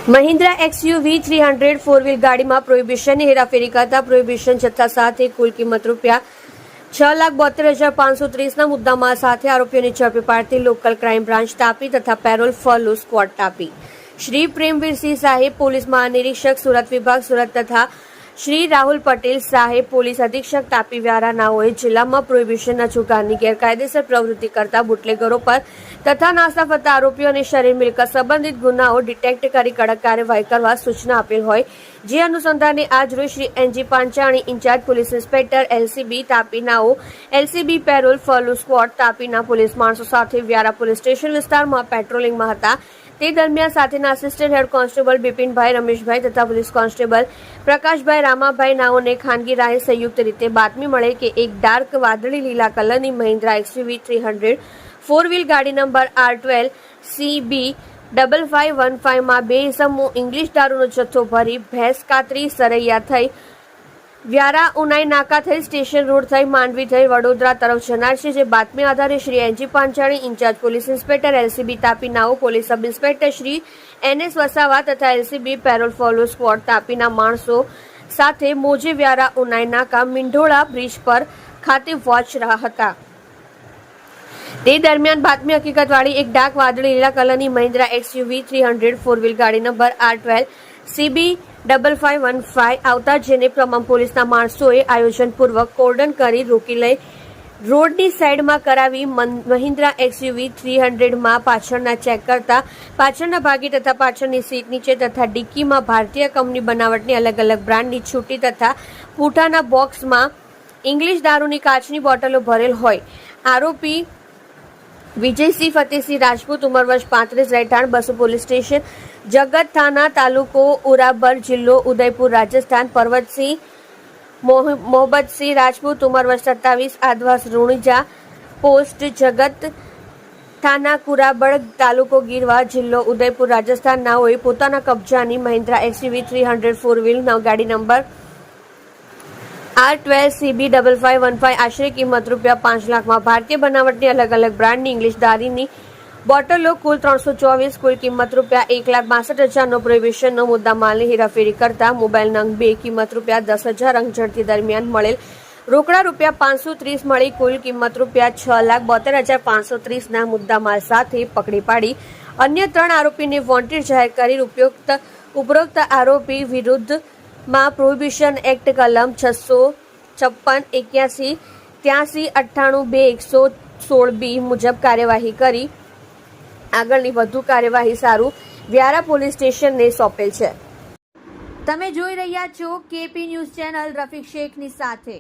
Mahindra XUV 300 four wheel ગાડીમાં પ્રોહિબિશનની હેરાફેરી કરતા પ્રોહિબિશન જથ્થા સાથે કુલ કિંમત રૂપિયા 6,72,530ના મુદ્દામાલ સાથે આરોપીઓને ઝડપી પાડતી લોકલ ક્રાઇમ બ્રાન્ચ તાપી તથા parole furlough squad Tapi Shri Premvirsinh સાહેબ પોલીસ મહાનિરીક્ષક સુરત વિભાગ સુરત તથા શ્રી રાહુલ પટેલ સાહેબ પોલીસ અધિક્ષક તાપી વ્યારા નાઓએ જિલ્લામાં પ્રોહિબિશનના જુગારની ગેરકાયદેસર પ્રવૃત્તિ કરતા બુટલેગરો પર તથા નાસ્તા ફરતા આરોપીઓ અને શરીર મિલકત સંબંધિત ગુનાઓ ડિટેક્ટ કરી કડક કાર્યવાહી કરવા સૂચના આપેલ હોય જે અનુસંધાને આજરોજ Shri NG Panchani in-charge police inspector LCB Tapi નાઓ LCB પેરોલ ફોલો સ્ક્વોડ તાપીના પોલીસ માણસો સાથે વ્યારા પોલીસ સ્ટેશન વિસ્તારમાં પેટ્રોલિંગમાં હતા તે દરમિયાન સાથેના આસિસ્ટન્ટ હેડ કોન્સ્ટેબલ બિપિનભાઈ રમેશભાઈ તથા પોલીસ કોન્સ્ટેબલ પ્રકાશભાઈ રામાભાઈ નાઓને ખાનગી રાહે સંયુક્ત રીતે બાતમી મળે કે એક ડાર્ક વાદળી લીલા કલરની મહિન્દ્રા XUV 300 ફોર વ્હીલ ગાડી નંબર R12 CB 5515 માં બે ઇસમો ઇંગ્લિશ દારૂનો જથ્થો ભરી ભેંસ કાતરી સરૈયા થઈ વ્યારા ઉનાઈ નાકા થઈ સ્ટેશન રોડ થઈ માંડવી થઈ વડોદરા તરફ જનાર છે જે બાતમી આધારે Shri NG Panchani in-charge police inspector LCB Tapi નાઓ police sub inspector Shri NS Vasava તથા LCB પેરોલ ફોલો સ્ક્વોડ તાપીના માણસો સાથે મોજે વ્યારા ઉનાઈ નાકા મીંઢોળા બ્રિજ પર ખાતે વોચ રહ્યા હતા તે દરમિયાન બાતમી હકીકતવાળી એક ડાર્ક વાદળી લીલા કલરની મહિન્દ્રા XUV 300 ફોર વ્હીલ ગાડી નંબર R12 CB 5515 આવતા જેને તમામ પોલીસના માણસોએ આયોજનપૂર્વક કોર્ડન કરી રોકી લઈ રોડની સાઈડમાં કરાવી મહિન્દ્રા XUV 300 માં પાછળના ચેક કરતા પાછળના ભાગે તથા પાછળની સીટ નીચે તથા ડિક્કીમાં ભારતીય કંપની બનાવટની અલગ અલગ બ્રાન્ડની છૂટી તથા પૂઠાના બોક્સમાં ઇંગ્લિશ દારૂની કાચની બોટલો ભરેલ હોય આરોપી વિજયસિંહ ફતેહસિંહ રાજપૂત ઉંમર વર્ષ 35 રહેઠાણ બસો પોલીસ સ્ટેશન જગત થાના તાલુકો ઉરાબર જિલ્લો ઉદયપુર રાજસ્થાન પરવતસિંહ મોહબ્બતસિંહ રાજપૂત ઉંમર વર્ષ 27 આદવાસ રૂણીજા પોસ્ટ જગત થાના કુરાબડ તાલુકો ગીરવા જિલ્લો ઉદયપુર રાજસ્થાન નાઓએ પોતાના કબજાની મહિન્દ્રા XUV 300 ફોર વ્હીલ ગાડી નંબર R12 CB 5515 આશરે કિંમત રૂપિયા 5 લાખમાં ભારતીય બનાવટની અલગ અલગ બ્રાન્ડની ઇંગ્લિશ દારૂની બોટલો કુલ 324 કુલ કિંમત રૂપિયા 1,62,000નો પ્રોહિબિશનનો મુદ્દા માલની હેરાફેરી કરતા મોબાઈલ નંગ 2 કિંમત રૂપિયા 10,000 અંક ઝડપી દરમિયાન મળેલ રોકડા રૂપિયા 530 મળી કુલ કિંમત રૂપિયા 6,72,530ના મુદ્દા માલ સાથે પકડી પાડી અન્ય 3 આરોપીને વોન્ટેડ જાહેર કરી ઉપરોક્ત આરોપી વિરુદ્ધમાં પ્રોહિબિશન એક્ટ કલમ 656 81 83 98 116B મુજબ કાર્યવાહી કરી આગળની વધુ કાર્યવાહી સારું વ્યારા પોલીસ સ્ટેશનને સોંપેલ છે. તમે જોઈ રહ્યા છો KP ન્યૂઝ ચેનલ રફીક શેખની સાથે.